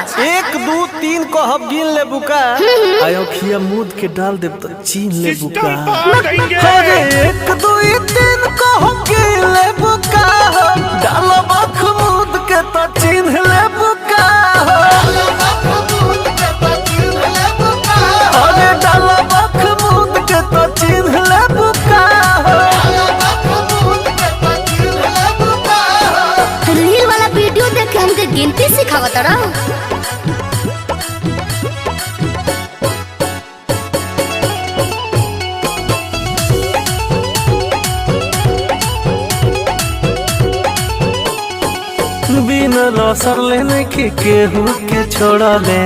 1 2 3 को हम गिन ले बुका आयो खिया मूद के डाल दे तो चीन ले बुका। अरे 1 2 3 को हम गिन ले बुका डाल बख मूद के तो चीन ले बुका। अरे डाल बख मूद के तो चीन ले बुका। रील वाला वीडियो देख के हमके गिनती सिखावत रहा। बिना रसर लेने के केहू के छोड़ा ले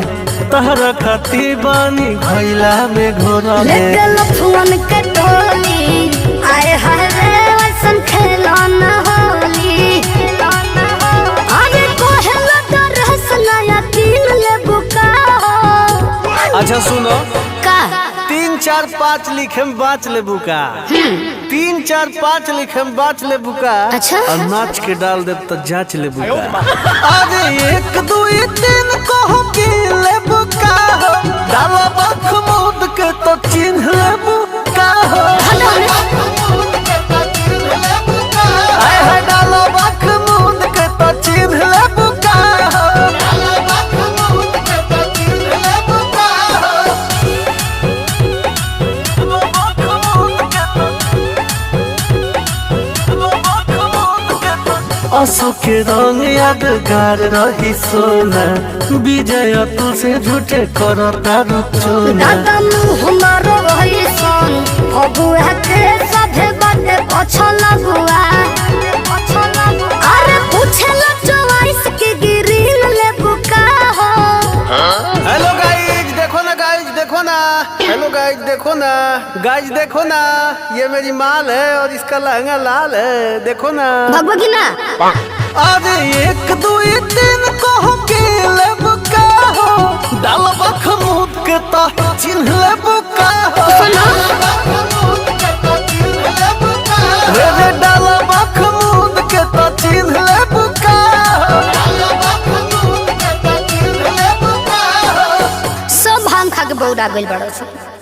तहरा खाती बानी घैला में घोरा ले लफुअन के टोली आए हाय रे वैसन खेलना होली। अरे कोहला तो रहस नया तीन ले बुका। अच्छा सुनो का 3 4 5 लिखे में बाँच ले बुका। 3 4 5 लिखे में बाँच ले बुका। अच्छा। और नाच के डाल दे तो जांच ले बुका। अरे 1 2 3 को हम गिन ले बुका डाल बख मूद के तो चिन्ह ले बुका। आय हाय डाल बख मूद के तो चिन्ह ले बुका। असो के रंग यादगार रही सोना विजय तू से झूठे करो तारू चोना। दादा मुँह मारो रही सन फगुआ के सभे बाटे पछला बुआ। अरे पूछेला 24 के गिरिल ले बुका हो। हेलो गाइज देखो ना गाइज देखो ना। हेलो गाइज देखो ना गाइज देखो ना ये मेरी माल है और इसका लहंगा लाल है देखो ना। भगवगी ना अरे 1 2 3 को हम गिन ले बुका हो डाल बख मूद के तो चिन्ह ले बुका हो। रे डाल बख मूद के तो चिन्ह ले बुका हो। सब भांग खा के बौरा गइल बड़ा सब।